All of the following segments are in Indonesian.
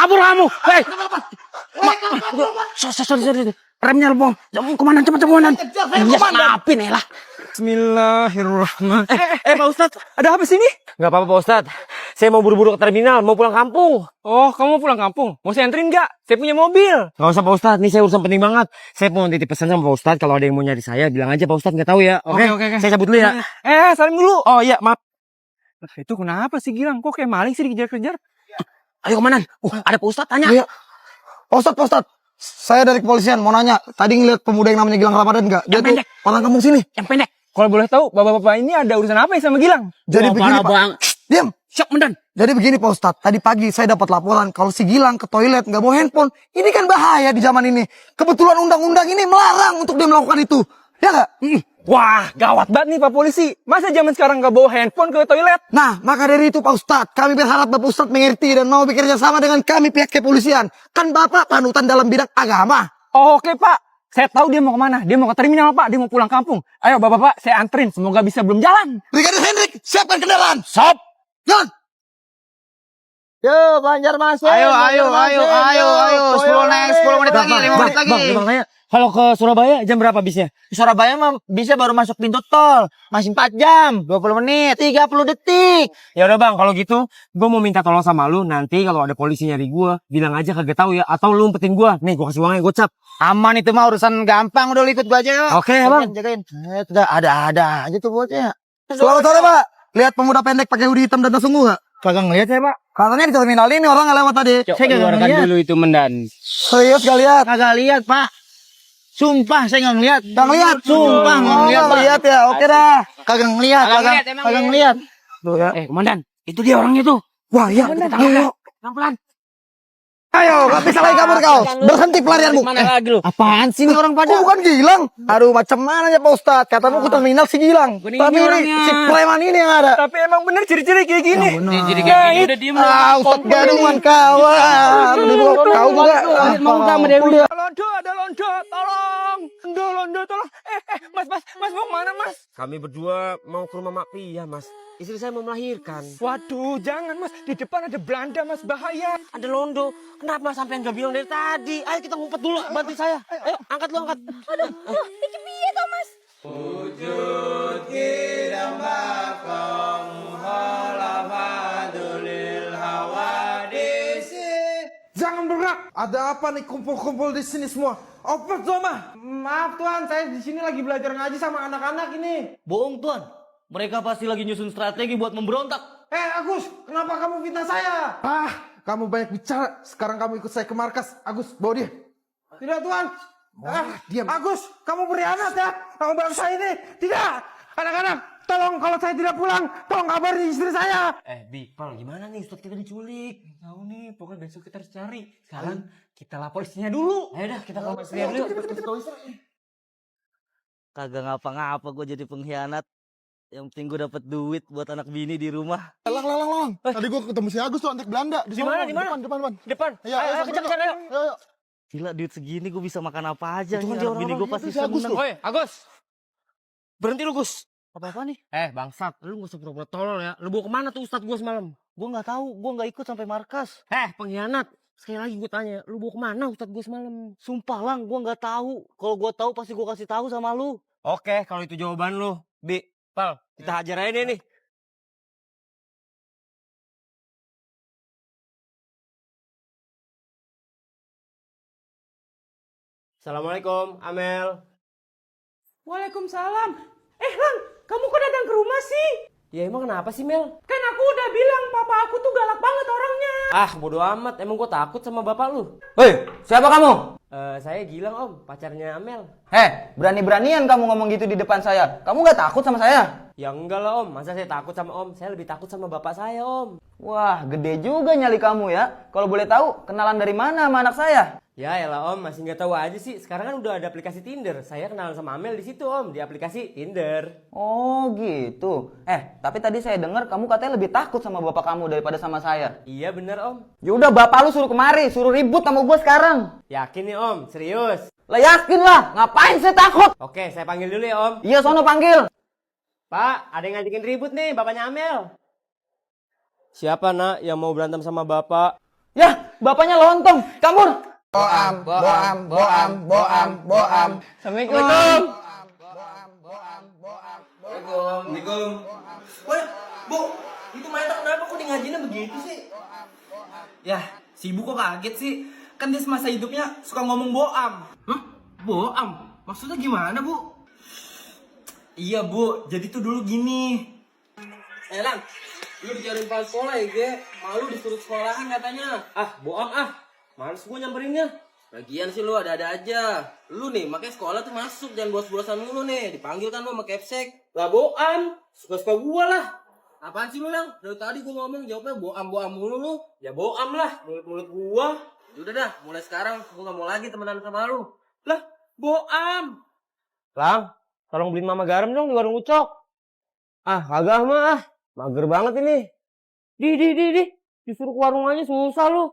kabur kamu. Hei. Sorry. Remnya lebong. Komandan cepat komandan. Iya, maafin ya lah. Bismillahirrahmanirrahim. Pak Ustadz, ada apa sih ini? Gak apa-apa Pak Ustadz. Saya mau buru-buru ke terminal, mau pulang kampung. Oh, kamu mau pulang kampung? Mau saya anterin nggak? Saya punya mobil. Gak usah Pak Ustadz, ini saya urusan penting banget. Saya mau titip pesan sama Pak Ustadz, kalau ada yang mau nyari saya, bilang aja Pak Ustadz, gak tahu ya. Oke. Saya cabut dulu ya. Salim dulu. Oh iya, maaf. Itu kenapa sih Gilang? Kok kayak maling sih dikejar-kejar? Ayo komandan. Ada Pak Ustadz, tanya. Iya. Pak Ustadz. Saya dari kepolisian, mau nanya. Tadi ngeliat pemuda yang namanya Gilang Ramadan nggak? Dia tuh orang kampung sini. Yang pendek. Kalau boleh tahu, bapak-bapak ini ada urusan apa ya sama Gilang? Jadi begini Pak. Bang. Diam. Siap, komandan. Jadi begini Pak Ustadz. Tadi pagi saya dapat laporan kalau si Gilang ke toilet nggak bawa handphone. Ini kan bahaya di zaman ini. Kebetulan undang-undang ini melarang untuk dia melakukan itu. Ya nggak? Wah, gawat banget nih Pak Polisi. Masa zaman sekarang nggak bawa handphone ke toilet? Nah, maka dari itu Pak Ustadz, kami berharap Bapak Ustadz mengerti dan mau bekerja sama dengan kami pihak kepolisian. Kan Bapak panutan dalam bidang agama. Oh, oke Pak. Saya tahu dia mau kemana. Dia mau ke terminal Pak. Dia mau pulang kampung. Ayo bapak-bapak, saya anterin. Semoga bisa belum jalan. Brigadir Hendrik, siapkan kendaraan. Sob. Jalan. Yo, Banjarmasin. Ayo. 10 menit lagi, 5 menit lagi. Bang, kalau ke Surabaya jam berapa bisnya? Surabaya mah bisa baru masuk pintu tol. Masih 4 jam, 20 menit, 30 detik. Ya udah Bang, kalau gitu gue mau minta tolong sama lu. Nanti kalau ada polisi nyari gue, bilang aja kagak tahu ya, atau lu umpetin gue. Nih, gue kasih uangnya gocap. Aman itu mah urusan gampang, udah lu ikut gua aja yuk. Oke ya Bang. Jagain. Udah ada aja tuh bocah. Selamat sore Pak. Lihat pemuda pendek pakai hoodie hitam dan tas ungu nggak? Kagak ngeliat ya, Pak. Katanya di terminal ini orang nggak lewat tadi. Saya kagak ngeliat. dulu itu mendan. Serius gak lihat? Kagak lihat, Pak. Sumpah saya nggak ngeliat. Gak lihat? Sumpah nggak ngeliat, Pak. Lihat ya, oke dah. Kagak ngeliat, kagak ngeliat. Tuh ya. Komandan, itu dia orangnya tuh. Wah iya. Ayo, Pelan-pelan. ayo, gak bisa lagi kabur kau. Berhenti pelarianmu. Mana lagi lu? Apaan sih ini orang Kok pada? bukan Gilang? Aduh, macam mana ya Pak Ustadz? Katamu ke terminal si Gilang. Ini Tapi ini orangnya. si preman ini yang ada. Tapi emang bener ciri-ciri kayak gini. Jadi kayak gini udah diem. Ustadz gadungan kawan. Kau juga. Ada londo, tolong. Londo, tolong. Mas mau kemana, Mas? Kami berdua mau ke rumah Mak Pia, Mas. Istri saya mau melahirkan. Waduh, jangan, Mas. Di depan ada Belanda, Mas. Bahaya. Ada londo. Kenapa sampai nggak bilang dari tadi? Ayo kita ngumpet dulu, bantu saya. Ayo, angkat lu, angkat. Aduh, iki piye to, Mas? Jangan bergerak. Ada apa nih kumpul-kumpul di sini semua? Apa Zoma? Maaf Tuan, saya di sini lagi belajar ngaji sama anak-anak ini. Bohong, Tuan. Mereka pasti lagi nyusun strategi buat memberontak. Agus, kenapa kamu fitnah saya? Kamu banyak bicara. Sekarang kamu ikut saya ke markas. Agus, bawa dia. Tidak Tuan. Diam. Agus, kamu berkhianat ya. Kamu bangsa ini. Tidak. Anak-anak, tolong kalau saya tidak pulang, tolong kabari istri saya. Bipal, gimana nih Ustadz kita diculik? Tahu nih, pokoknya besok kita harus cari. Sekarang kita lapor istrinya dulu. Ayo dah, kita ke rumah istrinya dulu. Kagak ngapa-ngapa gue jadi pengkhianat. Yang penting gue dapet duit buat anak bini di rumah. Lang. Tadi gua ketemu si Agus tuh antek Belanda. Di mana? Depan. Depan. Ayo, Kejar, ayo. Gila duit segini gue bisa makan apa aja. Itu kan Nih, dia anak bini orang-orang gue itu, pasti si Agus seneng. tuh. Woi, Agus. Berhenti lu, Gus. Apa-apa nih? Bangsat, lu gak usah pura-pura tolol ya. Lu bawa kemana tuh Ustadz gua semalam? Gue gak tahu, gue gak ikut sampai markas. Pengkhianat. Sekali lagi gue tanya, lu bawa kemana Ustadz gua semalam? Sumpah Lang, gue gak tahu. Kalau gue tahu pasti gue kasih tahu sama lu. Oke, kalau itu jawaban lu, Pal, kita hajar aja nih. Assalamualaikum, Amel. Waalaikumsalam. Lang, kamu kok datang ke rumah sih? Ya emang kenapa sih, Mel? Kan aku udah bilang papa aku tuh galak banget orangnya. Bodo amat, emang gue takut sama bapak lu. Hei, siapa kamu? Saya Gilang om, pacarnya Amel. Berani-beranian kamu ngomong gitu di depan saya. Kamu gak takut sama saya? Ya enggak lah om, masa saya takut sama om? Saya lebih takut sama bapak saya om. Wah, gede juga nyali kamu ya. Kalau boleh tahu, kenalan dari mana sama anak saya? Ya elah om, masih nggak tahu aja sih. Sekarang kan udah ada aplikasi Tinder. Saya kenalan sama Amel di situ om, di aplikasi Tinder. Oh gitu. Tapi tadi saya dengar kamu katanya lebih takut sama bapak kamu daripada sama saya. Iya bener om. Ya udah bapak lu suruh kemari, suruh ribut sama gue sekarang. Yakin nih om, serius? Lah yakin lah, ngapain saya takut? Oke, saya panggil dulu ya om. Iya sono panggil. Pak, ada yang ngajakin ribut nih, bapaknya Amel. Siapa nak yang mau berantem sama bapak? Yah, bapaknya lontong. Kabur. Boam, boam, boam, boam, boam. Assalamualaikum. Assalamualaikum. Wah, Bu, itu Maeta kenapa kok di ngajinya begitu sih? Ya, si Ibu kok kaget sih? Kan dia semasa hidupnya suka ngomong boam. Hah? Boam? Maksudnya gimana, Bu? Iya, Bu. Jadi tuh dulu gini. Lang, lu dicariin kepala sekolah ya, Ge? Malu disuruh sekolahan katanya. Ah, boam ah. Males gue nyamperinnya. Lagian sih lu ada-ada aja. Lu nih, makanya sekolah tuh masuk, jangan bolos-bolosan mulu nih. Dipanggil kan lu sama Kepsek. Lah boam, suka-suka gua lah. Apaan sih lu, Lang? Dari tadi gua ngomong jawabnya boam-boam mulu lu. Ya boam lah, mulut-mulut gua. Udah dah, mulai sekarang gua gak mau lagi temenan sama lu. Lah, boam. Lang, tolong beliin mama garam dong di warung Ucok. Ah, kagak mah. Mager banget ini. Di. Disuruh ke warung aja susah lu.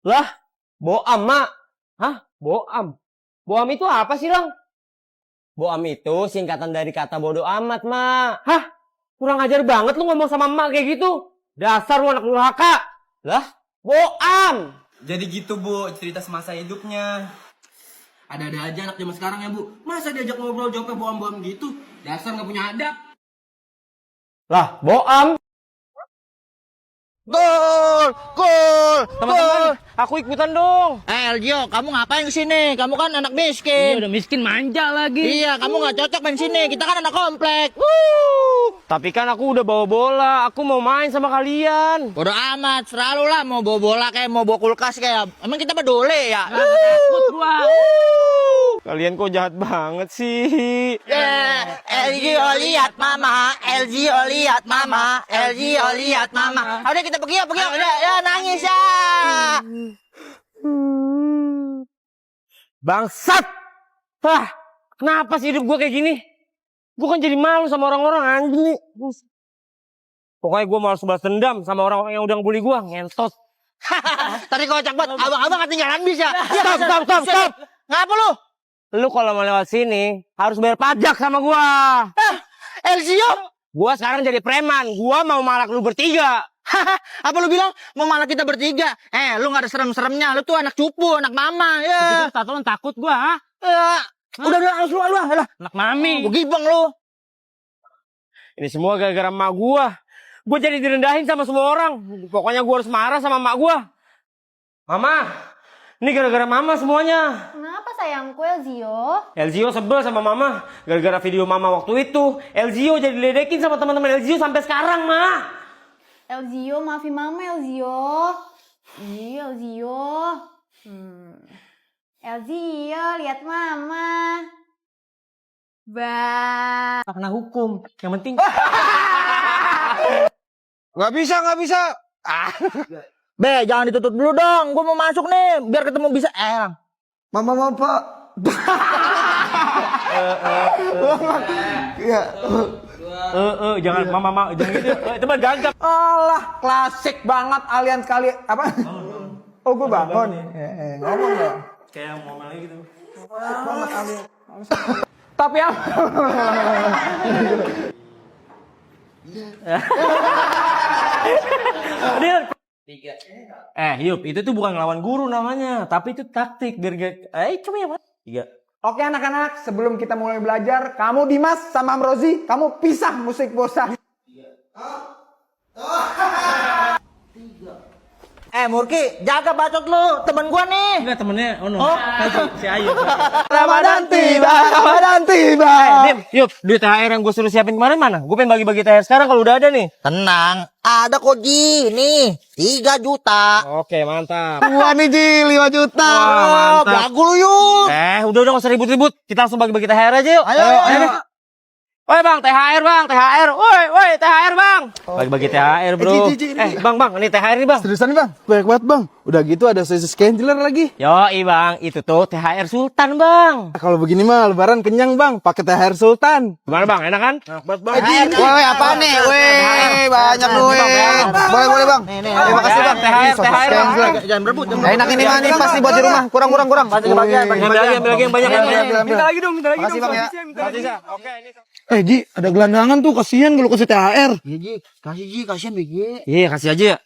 Lah, boam, Mak. Hah? Boam? Boam itu apa sih, Lang? Boam itu singkatan dari kata bodo amat, Mak. Hah? Kurang ajar banget lu ngomong sama emak kayak gitu. Dasar lu anak durhaka. Lah, boam. Jadi gitu, Bu, cerita semasa hidupnya. Ada-ada aja anak zaman sekarang ya, Bu. Masa diajak ngobrol jawabnya boam-boam gitu? Dasar gak punya adab. Lah, boam. Gol! Gol! Teman-teman, aku ikutan dong. Elgio, kamu ngapain kesini? Kamu kan anak miskin. Udah miskin manja lagi. Iya, kamu nggak cocok main sini. Kita kan anak komplek. Tapi kan aku udah bawa bola. Aku mau main sama kalian. Bodoh amat, selalu lah mau bawa bola kayak mau bawa kulkas kayak. Emang kita peduli ya? Takut gua. Kalian kok jahat banget sih. Elgio lihat mama, Elgio lihat mama, Elgio lihat mama. Udah kita pergi yuk, udah ya nangis ya. Bangsat. Hah, kenapa sih hidup gue kayak gini? Gue kan jadi malu sama orang-orang anjing nih. Pokoknya gue malas balas dendam sama orang-orang yang udah ngebully gue. Ngentot. Tadi kocak banget, abang-abang ketinggalan bis ya. Stop. Ngapa lu? Lu kalau mau lewat sini harus bayar pajak sama gue. Elgio? Gue sekarang jadi preman. Gue mau malak lu bertiga. Apa lu bilang mau malah kita bertiga? Lu gak ada serem-seremnya. Lu tuh anak cupu, anak mama. Ya. Tatolan takut gua, ha? Udah harus lu lah. Anak mami. Gua gibeng lu. Ini semua gara-gara emak gue. Gue jadi direndahin sama semua orang. Pokoknya gue harus marah sama emak gue. Mama, ini gara-gara mama semuanya. Kenapa sayangku Elzio? Elzio sebel sama mama. Gara-gara video mama waktu itu. Elzio jadi diledekin sama teman-teman Elzio sampai sekarang, Ma. Elzio, maafin mama Elzio. Iya Elzio. Elzio, lihat mama. Bah. Kena hukum. Yang penting. Gak bisa. Be, jangan ditutup dulu dong. Gua mau masuk nih, biar ketemu bisa. Mama, Pak. Iya. Jangan mama, jangan gitu. Itu mah gagap. Alah, klasik banget alian sekali. Apa? Oh, gua bangun. Ngomong dong. Kayak mau main gitu. Banget alian. Tapi apa? Yup, itu tuh bukan ngelawan guru namanya, tapi itu taktik biar coba ya, Mas. 3. Oke anak-anak, sebelum kita mulai belajar, kamu Dimas sama Amrozi, kamu pisah musik bosan. Murki, jaga bacot lu, temen gua nih. Enggak temennya, si Ayu. Ramadan tiba. Dim, Yup, duit THR yang gue suruh siapin kemarin mana? Gue pengen bagi-bagi THR sekarang kalau udah ada nih. Tenang, ada kok Ji, nih 3 juta. Oke, mantap. Gua nih Ji, 5 juta. Wah, mantap. Belagu lu yuk. Udah gak usah ribut-ribut. Kita langsung bagi-bagi THR aja yuk. Ayo. Woi bang, THR bang, THR. Woi, THR bang. Bagi-bagi THR bro. Bang, ini THR nih bang. Seriusan nih, Bang? Banyak banget, Bang. Udah gitu ada sosis Kendler lagi. Yoi bang, itu tuh THR Sultan bang. Kalau begini mah lebaran kenyang, Bang. Pakai THR Sultan. Gimana bang, enak kan? Enak banget bang. Woi, apa nih? Banyak lu. Boleh, Bang. Terima kasih, Bang. THR bang. Jangan berebut. Enak ini mah nih pasti buat di rumah. Kurang. Ambil lagi yang banyak. Minta lagi dong. Makasih, Bang, ya. Oke, ini. Ji, ada gelandangan tuh. Kasihan kalau kasih THR. Iya Ji, kasih Ji, kasihan BG. Iya, kasih aja ya.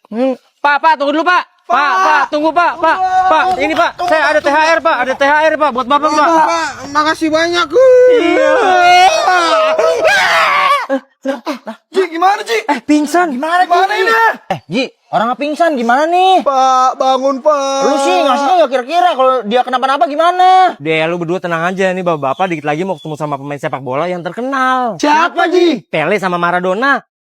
Pak, tunggu dulu pak. Pak, tunggu Pak. Ini Pak, saya ada THR Pak, Pak buat Bapak Pak. Pak, makasih banyak. Ji, gimana Ji? Pingsan. Gimana ini? Ji, orang pingsan gimana nih? Pak, bangun Pak. Lu sih ngasihnya nggak kira-kira kalau dia kenapa-napa gimana? Deh, lu berdua tenang aja nih Bapak dikit lagi mau ketemu sama pemain sepak bola yang terkenal. Siapa Ji? Pele sama Maradona.